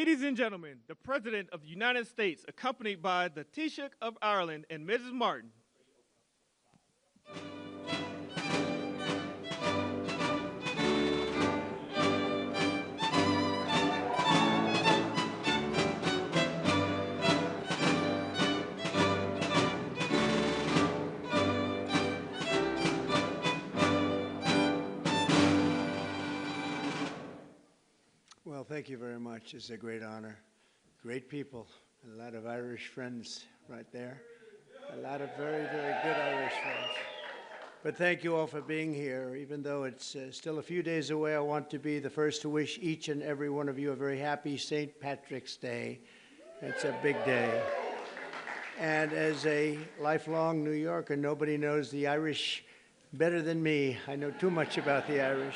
Ladies and gentlemen, the President of the United States, accompanied by the Taoiseach of Ireland and Mrs. Martin. Well, thank you very much. It's a great honor. Great people. A lot of Irish friends right there. A lot of very, very good Irish friends. But thank you all for being here. Even though it's still a few days away, I want to be the first to wish each and every one of you a very happy St. Patrick's Day. It's a big day. And as a lifelong New Yorker, nobody knows the Irish better than me. I know too much about the Irish.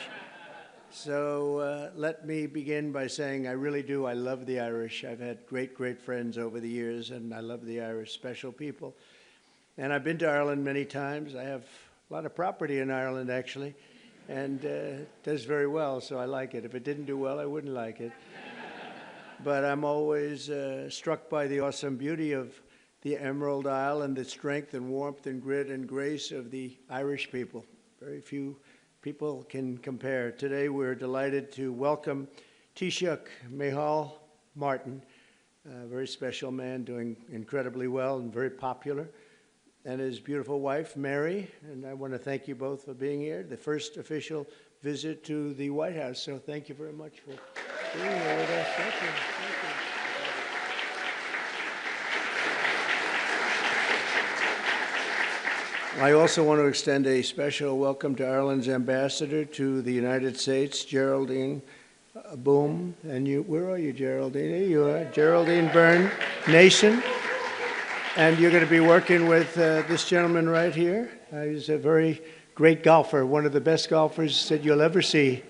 So let me begin by saying I really do. I love the Irish. I've had great, great friends over the years, and I love the Irish, special people. And I've been to Ireland many times. I have a lot of property in Ireland, actually, and it does very well, so I like it. If it didn't do well, I wouldn't like it. But I'm always struck by the awesome beauty of the Emerald Isle and the strength and warmth and grit and grace of the Irish people. Very few people can compare. Today we're delighted to welcome Taoiseach Micheal Martin, a very special man doing incredibly well and very popular, and his beautiful wife, Mary. And I want to thank you both for being here. The first official visit to the White House, so thank you very much for being here with us. Thank you. Thank you. I also want to extend a special welcome to Ireland's ambassador to the United States, Geraldine Boom. And you, where are you, Geraldine? Here you are, Geraldine Byrne Nason. And you're going to be working with this gentleman right here. He's a very great golfer, one of the best golfers that you'll ever see.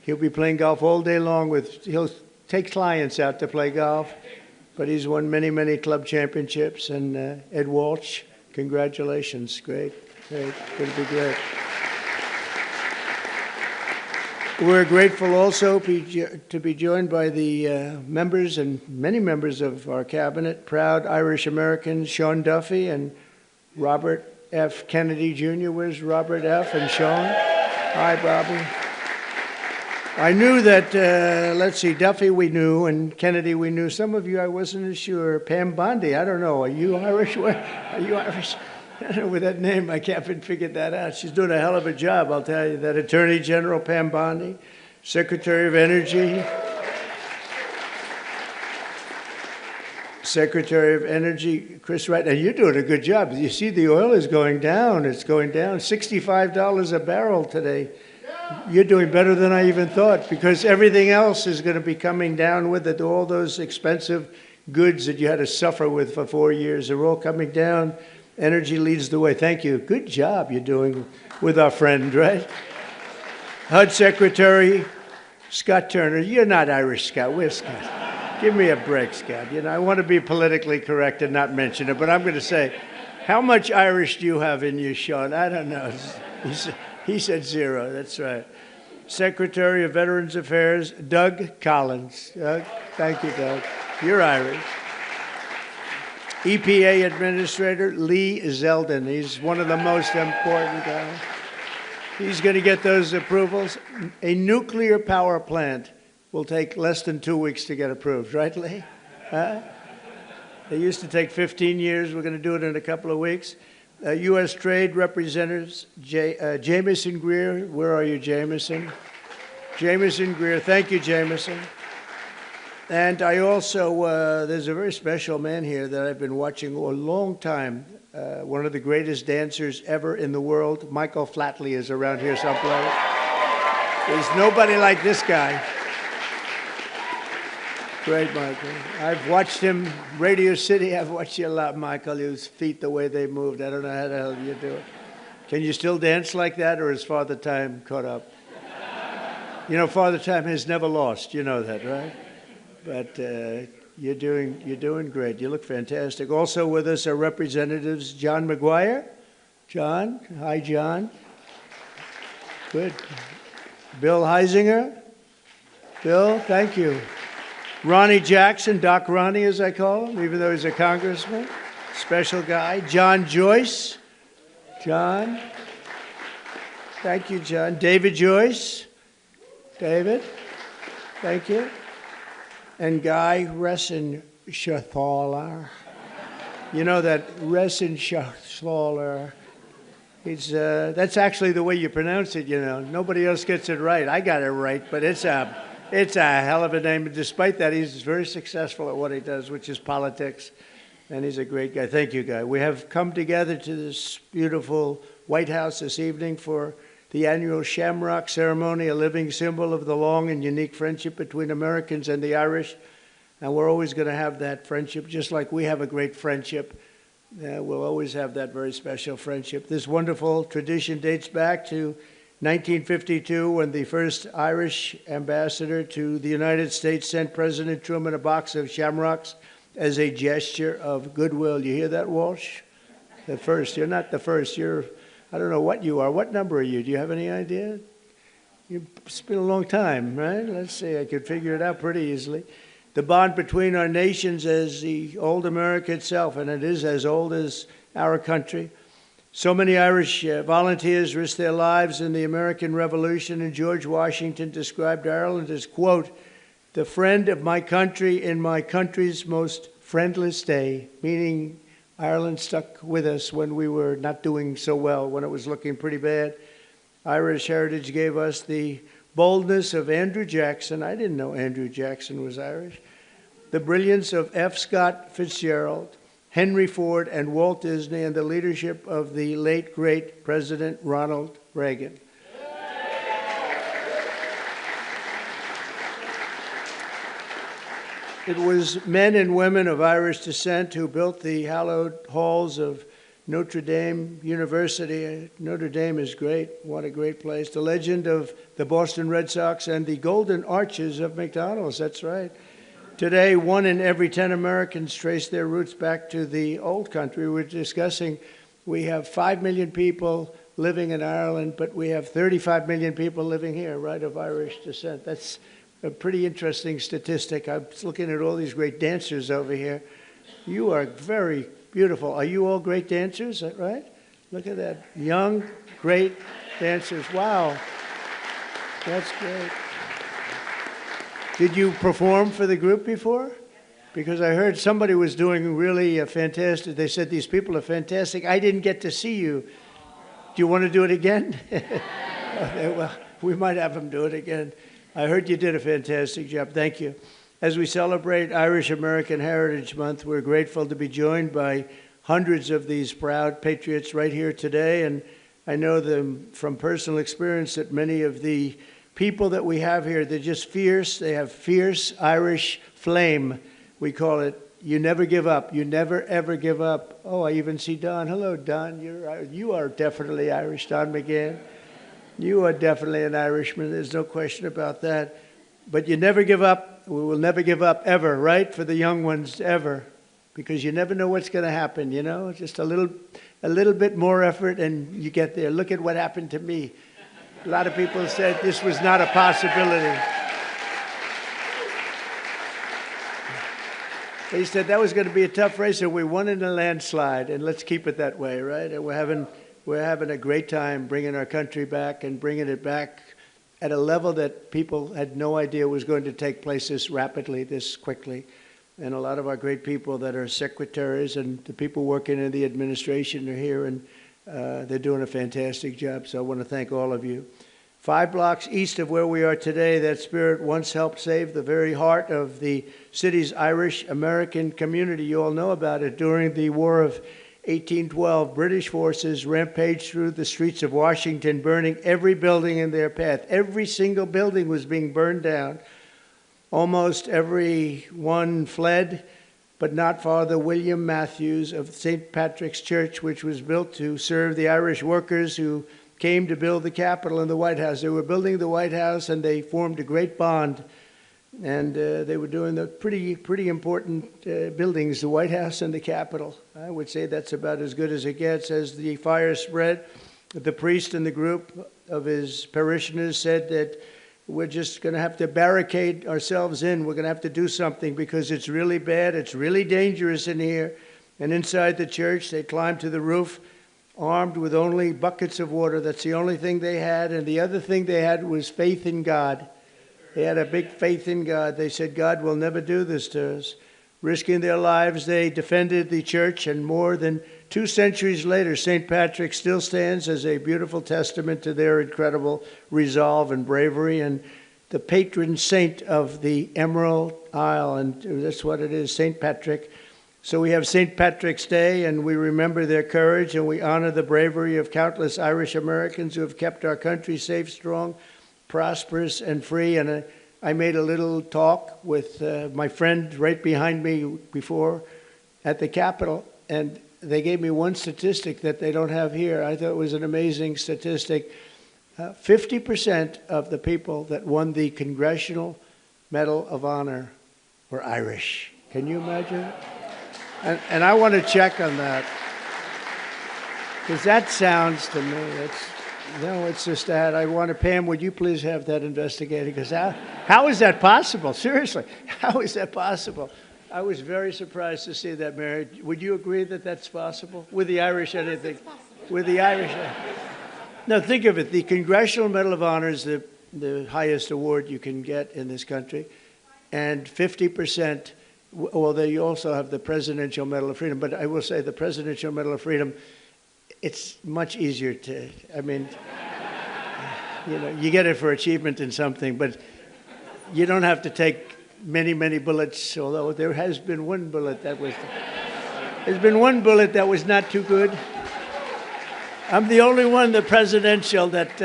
He'll be playing golf all day long he'll take clients out to play golf, but he's won many, many club championships. And Ed Walsh, congratulations. Great, great. Going to be great. We're grateful also to be joined by the members and many members of our cabinet, proud Irish Americans, Sean Duffy and Robert F. Kennedy Jr. Where's Robert F. and Sean? Hi, Bobby. I knew that, let's see, Duffy we knew, and Kennedy we knew. Some of you I wasn't sure. Pam Bondi, I don't know. Are you Irish? Are you Irish? I don't know, with that name, I can't figure that out. She's doing a hell of a job, I'll tell you. That Attorney General Pam Bondi, Secretary of Energy. Secretary of Energy, Chris Wright. Now, you're doing a good job. You see the oil is going down. It's going down. $65 a barrel today. You're doing better than I even thought, because everything else is going to be coming down with it. All those expensive goods that you had to suffer with for 4 years are all coming down. Energy leads the way. Thank you. Good job you're doing with our friend, right? HUD Secretary Scott Turner. You're not Irish, Scott. Where's Scott? Give me a break, Scott. You know, I want to be politically correct and not mention it, but I'm going to say, how much Irish do you have in you, Sean? I don't know. He said 0. That's right. Secretary of Veterans Affairs, Doug Collins. Doug, thank you, Doug. You're Irish. EPA Administrator Lee Zeldin. He's one of the most important guys. He's going to get those approvals. A nuclear power plant will take less than 2 weeks to get approved, right, Lee? Huh? They used to take 15 years. We're going to do it in a couple of weeks. U.S. Trade Representatives, Jameson Greer. Where are you, Jameson? Jameson Greer. Thank you, Jameson. And I also, there's a very special man here that I've been watching a long time. One of the greatest dancers ever in the world. Michael Flatley is around here someplace. There's nobody like this guy. Great, Michael. I've watched him, Radio City. I've watched you a lot, Michael. His feet, the way they moved. I don't know how the hell you do it. Can you still dance like that, or is Father Time caught up? You know, Father Time has never lost. You know that, right? But you're doing great. You look fantastic. Also with us are Representatives John McGuire. John. Hi, John. Good. Bill Heisinger. Bill, thank you. Ronnie Jackson, Doc Ronnie as I call him, even though he's a congressman. Special guy. John Joyce. John. Thank you, John. David Joyce. David. Thank you. And Guy Resenshathaler. You know that Resenshathaler. That's actually the way you pronounce it, you know. Nobody else gets it right. I got it right, but it's a hell of a name. Despite that, he's very successful at what he does, which is politics. And he's a great guy. Thank you, Guy. We have come together to this beautiful White House this evening for the annual Shamrock Ceremony, a living symbol of the long and unique friendship between Americans and the Irish. And we're always going to have that friendship, just like we have a great friendship. We'll always have that very special friendship. This wonderful tradition dates back to 1952, when the first Irish ambassador to the United States sent President Truman a box of shamrocks as a gesture of goodwill. You hear that, Walsh? The first. You're not the first. You're, I don't know what you are. What number are you? Do you have any idea? It's been a long time, right? Let's see. I could figure it out pretty easily. The bond between our nations is the old America itself, and it is as old as our country. So many Irish volunteers risked their lives in the American Revolution, and George Washington described Ireland as, quote, the friend of my country in my country's most friendless day, meaning Ireland stuck with us when we were not doing so well, when it was looking pretty bad. Irish heritage gave us the boldness of Andrew Jackson. I didn't know Andrew Jackson was Irish. The brilliance of F. Scott Fitzgerald, Henry Ford, and Walt Disney, and the leadership of the late, great President Ronald Reagan. It was men and women of Irish descent who built the hallowed halls of Notre Dame University. Notre Dame is great. What a great place. The legend of the Boston Red Sox and the golden arches of McDonald's. That's right. Today, 1 in every 10 Americans trace their roots back to the old country. We're discussing, we have 5 million people living in Ireland, but we have 35 million people living here, right, of Irish descent. That's a pretty interesting statistic. I was looking at all these great dancers over here. You are very beautiful. Are you all great dancers, right? Look at that. Young, great dancers. Wow. That's great. Did you perform for the group before? Because I heard somebody was doing really fantastic. They said these people are fantastic. I didn't get to see you. Do you want to do it again? Okay, well, we might have them do it again. I heard you did a fantastic job. Thank you. As we celebrate Irish American Heritage Month, we're grateful to be joined by hundreds of these proud patriots right here today. And I know them from personal experience that many of the people that we have here, they're just fierce. They have fierce Irish flame. We call it, you never give up. You never, ever give up. Oh, I even see Don. Hello, Don. You are definitely Irish, Don McGann. You are definitely an Irishman. There's no question about that. But you never give up. We will never give up ever, right? For the young ones, ever. Because you never know what's going to happen, you know? Just a little bit more effort and you get there. Look at what happened to me. A lot of people said this was not a possibility. They said that was going to be a tough race, and we won in a landslide, and let's keep it that way, right? And we're having a great time bringing our country back and bringing it back at a level that people had no idea was going to take place this rapidly, this quickly. And a lot of our great people that are secretaries and the people working in the administration are here, and they're doing a fantastic job. So I want to thank all of you. 5 blocks east of where we are today, that spirit once helped save the very heart of the city's Irish American community. You all know about it. During the War of 1812, British forces rampaged through the streets of Washington, burning every building in their path. Every single building was being burned down. Almost everyone fled, but not Father William Matthews of St. Patrick's Church, which was built to serve the Irish workers who came to build the Capitol and the White House. They were building the White House, and they formed a great bond. And they were doing the pretty important buildings, the White House and the Capitol. I would say that's about as good as it gets. As the fire spread, the priest and the group of his parishioners said that we're just going to have to barricade ourselves in. We're going to have to do something because it's really bad. It's really dangerous in here. And inside the church, they climbed to the roof armed with only buckets of water. That's the only thing they had. And the other thing they had was faith in God. They had a big faith in God. They said, God will never do this to us. Risking their lives, they defended the church. And more than 2 centuries later, St. Patrick still stands as a beautiful testament to their incredible resolve and bravery, and the patron saint of the Emerald Isle, and that's what it is, St. Patrick. So we have St. Patrick's Day, and we remember their courage, and we honor the bravery of countless Irish Americans who have kept our country safe, strong, prosperous, and free. And I made a little talk with my friend right behind me before at the Capitol, and they gave me one statistic that they don't have here. I thought it was an amazing statistic. 50% of the people that won the Congressional Medal of Honor were Irish. Can you imagine? And I want to check on that. Because that sounds to me, it's just that. I want to, Pam, would you please have that investigated? Because how is that possible? Seriously, how is that possible? I was very surprised to see that, Mary. Would you agree that that's possible? With the Irish, anything? With the Irish? No, think of it. The Congressional Medal of Honor is the highest award you can get in this country. And 50%, well, they also have the Presidential Medal of Freedom. But I will say the Presidential Medal of Freedom, it's much easier to, I mean, you know, you get it for achievement in something, but you don't have to take many, many bullets, although there has been one bullet that was, there's been one bullet that was not too good. I'm the only one, the presidential, that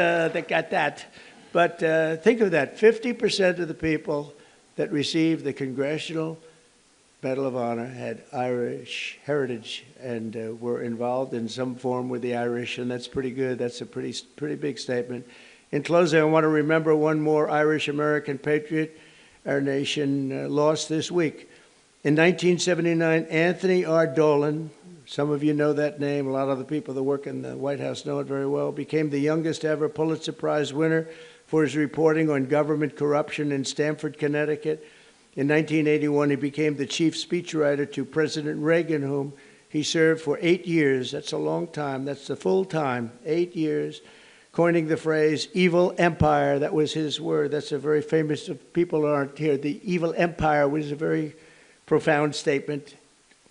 got that. But think of that, 50% of the people that received the Congressional Medal of Honor had Irish heritage and were involved in some form with the Irish, and that's pretty good. That's a pretty big statement. In closing, I want to remember one more Irish-American patriot our nation lost this week. In 1979, Anthony R. Dolan, some of you know that name, a lot of the people that work in the White House know it very well, became the youngest ever Pulitzer Prize winner for his reporting on government corruption in Stamford, Connecticut. In 1981, he became the chief speechwriter to President Reagan, whom he served for 8 years. That's a long time. That's the full time, 8 years. Coining the phrase evil empire. That was his word. That's a very famous, if people aren't here, the evil empire was a very profound statement.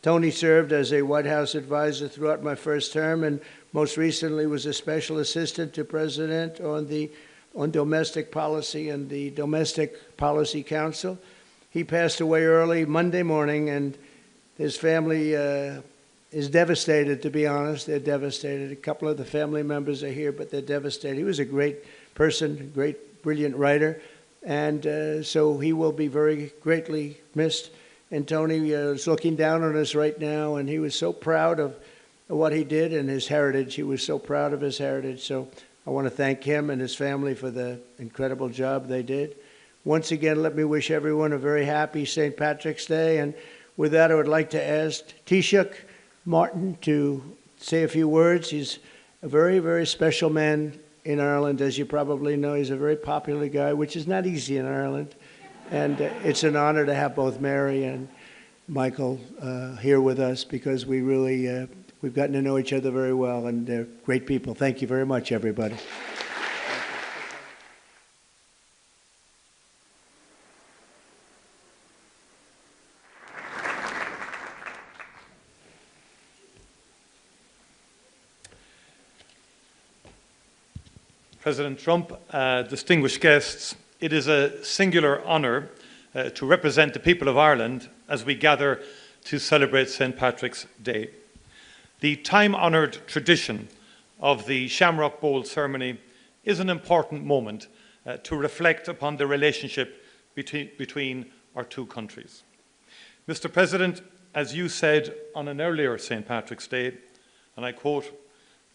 Tony served as a White House advisor throughout my first term, and most recently was a special assistant to President on domestic policy and the Domestic Policy Council. He passed away early Monday morning, and his family is devastated, to be honest. They're devastated. A couple of the family members are here, but they're devastated. He was a great person, great, brilliant writer, and so he will be very greatly missed. And Tony is looking down on us right now, and he was so proud of what he did and his heritage. He was so proud of his heritage. So I want to thank him and his family for the incredible job they did. Once again, let me wish everyone a very happy St. Patrick's Day. And with that, I would like to ask Taoiseach Martin to say a few words. He's a very, very special man in Ireland. As you probably know, he's a very popular guy, which is not easy in Ireland. And it's an honor to have both Mary and Micheal here with us, because we really, we've gotten to know each other very well, and they're great people. Thank you very much, everybody. President Trump, distinguished guests, it is a singular honour to represent the people of Ireland as we gather to celebrate St. Patrick's Day. The time-honoured tradition of the Shamrock Bowl ceremony is an important moment to reflect upon the relationship between our two countries. Mr. President, as you said on an earlier St. Patrick's Day, and I quote,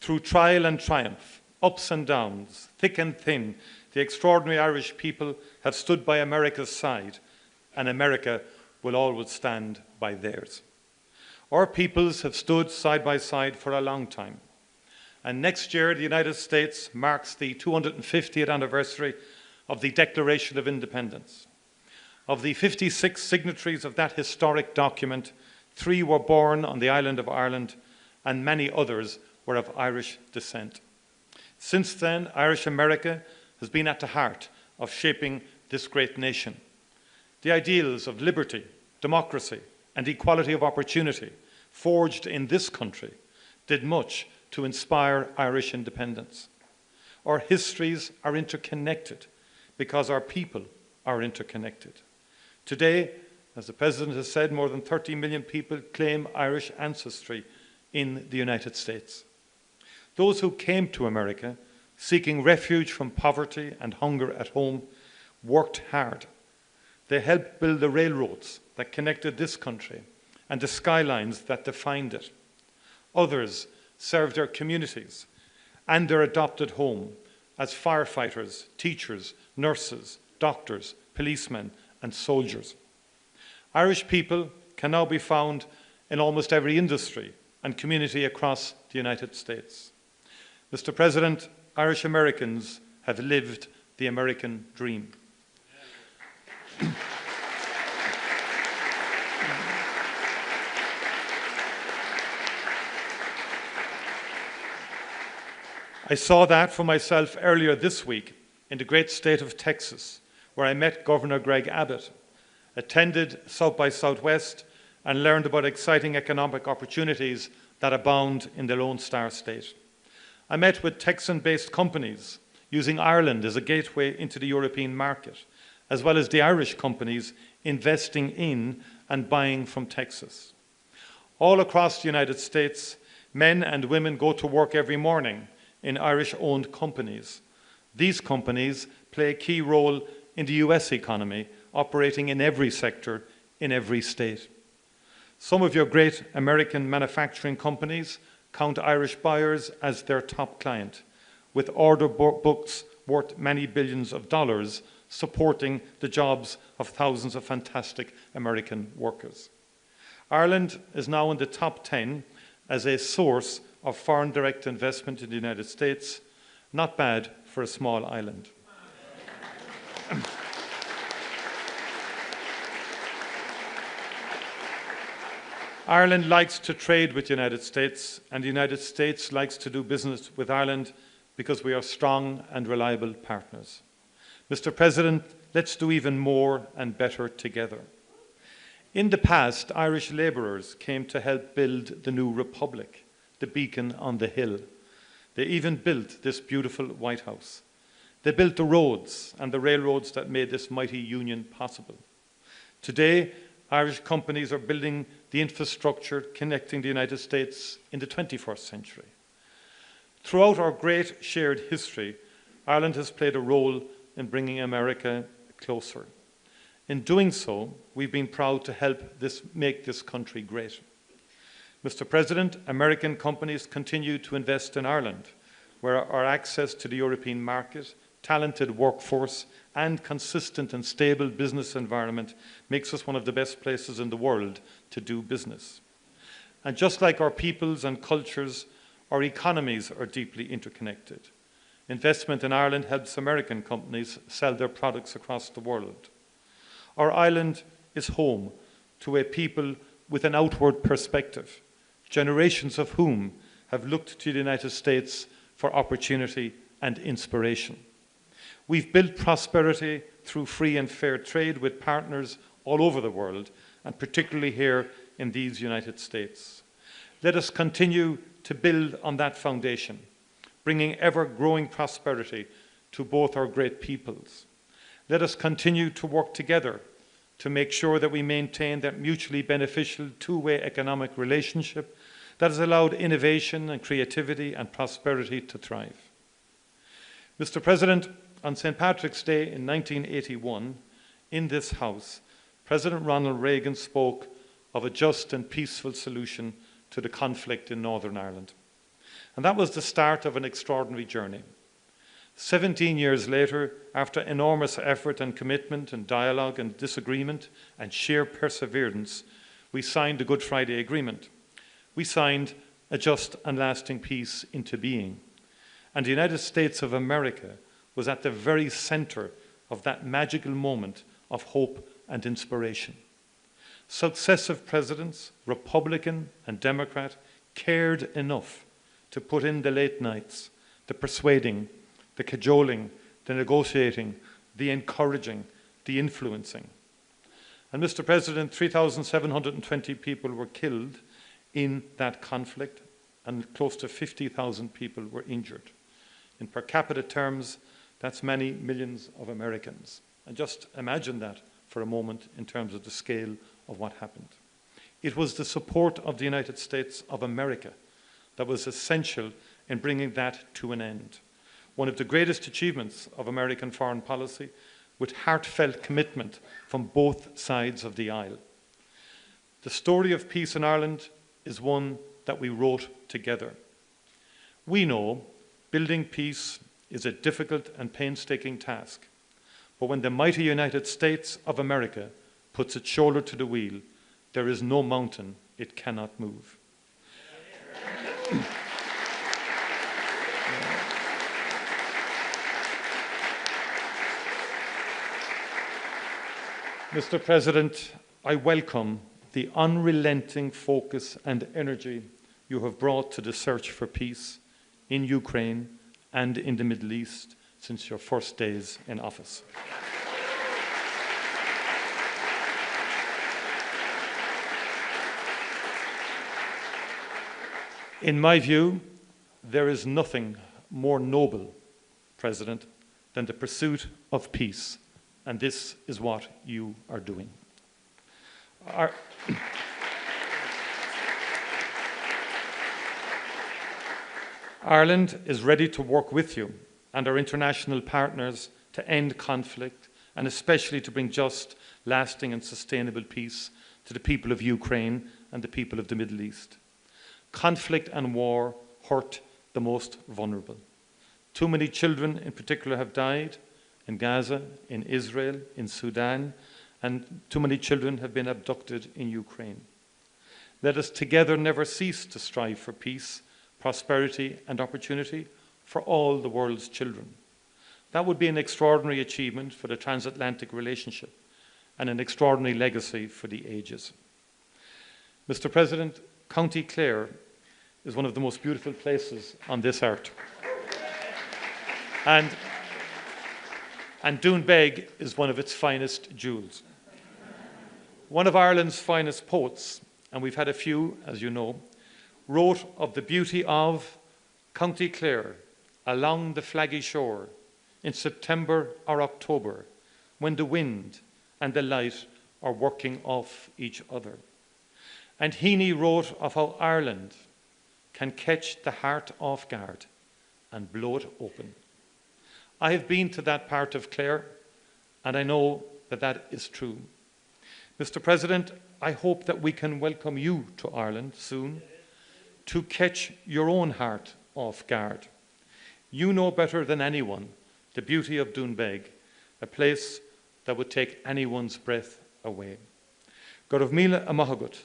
"Through trial and triumph, ups and downs, thick and thin, the extraordinary Irish people have stood by America's side, and America will always stand by theirs." Our peoples have stood side by side for a long time. And next year, the United States marks the 250th anniversary of the Declaration of Independence. Of the 56 signatories of that historic document, 3 were born on the island of Ireland, and many others were of Irish descent. Since then, Irish America has been at the heart of shaping this great nation. The ideals of liberty, democracy, and equality of opportunity forged in this country did much to inspire Irish independence. Our histories are interconnected because our people are interconnected. Today, as the President has said, more than 30 million people claim Irish ancestry in the United States. Those who came to America seeking refuge from poverty and hunger at home worked hard. They helped build the railroads that connected this country and the skylines that defined it. Others served their communities and their adopted home as firefighters, teachers, nurses, doctors, policemen, and soldiers. Irish people can now be found in almost every industry and community across the United States. Mr. President, Irish Americans have lived the American dream. I saw that for myself earlier this week in the great state of Texas, where I met Governor Greg Abbott, attended South by Southwest, and learned about exciting economic opportunities that abound in the Lone Star State. I met with Texan-based companies using Ireland as a gateway into the European market, as well as the Irish companies investing in and buying from Texas. All across the United States, men and women go to work every morning in Irish-owned companies. These companies play a key role in the US economy, operating in every sector, in every state. Some of your great American manufacturing companies count Irish buyers as their top client, with order books worth many billions of dollars supporting the jobs of thousands of fantastic American workers. Ireland is now in the top 10 as a source of foreign direct investment in the United States. Not bad for a small island. Ireland likes to trade with the United States, and the United States likes to do business with Ireland because we are strong and reliable partners. Mr. President, let's do even more and better together. In the past, Irish labourers came to help build the new republic, the beacon on the hill. They even built this beautiful White House. They built the roads and the railroads that made this mighty union possible. Today, Irish companies are building the infrastructure connecting the United States in the 21st century. Throughout our great shared history, Ireland has played a role in bringing America closer. In doing so, we've been proud to help make this country great. Mr. President, American companies continue to invest in Ireland, where our access to the European market, talented workforce, and consistent and stable business environment makes us one of the best places in the world to do business. And just like our peoples and cultures, our economies are deeply interconnected. Investment in Ireland helps American companies sell their products across the world. Our island is home to a people with an outward perspective, generations of whom have looked to the United States for opportunity and inspiration. We've built prosperity through free and fair trade with partners all over the world, and particularly here in these United States. Let us continue to build on that foundation, bringing ever-growing prosperity to both our great peoples. Let us continue to work together to make sure that we maintain that mutually beneficial two-way economic relationship that has allowed innovation and creativity and prosperity to thrive. Mr. President, on St. Patrick's Day in 1981, in this House, President Ronald Reagan spoke of a just and peaceful solution to the conflict in Northern Ireland. And that was the start of an extraordinary journey. 17 years later, after enormous effort and commitment and dialogue and disagreement and sheer perseverance, we signed the Good Friday Agreement. We signed a just and lasting peace into being. And the United States of America was at the very center of that magical moment of hope and inspiration. Successive presidents, Republican and Democrat, cared enough to put in the late nights, the persuading, the cajoling, the negotiating, the encouraging, the influencing. And Mr. President, 3,720 people were killed in that conflict, and close to 50,000 people were injured. In per capita terms, that's many millions of Americans. And just imagine that for a moment in terms of the scale of what happened. It was the support of the United States of America that was essential in bringing that to an end. One of the greatest achievements of American foreign policy, with heartfelt commitment from both sides of the aisle. The story of peace in Ireland is one that we wrote together. We know building peace is a difficult and painstaking task, but when the mighty United States of America puts its shoulder to the wheel, there is no mountain it cannot move. Mr. President, I welcome the unrelenting focus and energy you have brought to the search for peace in Ukraine and in the Middle East since your first days in office. In my view, there is nothing more noble, President, than the pursuit of peace, and this is what you are doing. Ireland is ready to work with you and our international partners to end conflict and especially to bring just, lasting and sustainable peace to the people of Ukraine and the people of the Middle East. Conflict and war hurt the most vulnerable. Too many children in particular have died in Gaza, in Israel, in Sudan, and too many children have been abducted in Ukraine. Let us together never cease to strive for peace, prosperity and opportunity for all the world's children. That would be an extraordinary achievement for the transatlantic relationship and an extraordinary legacy for the ages. Mr. President, County Clare is one of the most beautiful places on this earth. And Doonbeg is one of its finest jewels. One of Ireland's finest poets, and we've had a few, as you know, wrote of the beauty of County Clare along the flaggy shore in September or October, when the wind and the light are working off each other. And Heaney wrote of how Ireland can catch the heart off guard and blow it open. I have been to that part of Clare, and I know that that is true. Mr. President, I hope that we can welcome you to Ireland soon to catch your own heart off guard. You know better than anyone the beauty of Doonbeg, a place that would take anyone's breath away. Gorov Mila Amahagut,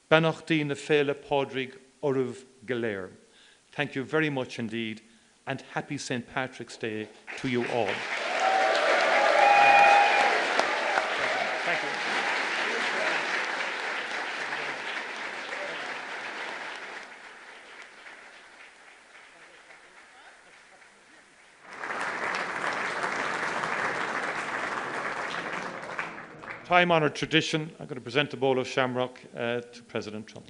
Banachdi na Fela Podrig Oruv Galer. Thank you very much indeed, and happy St. Patrick's Day to you all. Thank you. Time-honoured tradition, I'm going to present a bowl of shamrock to President Trump.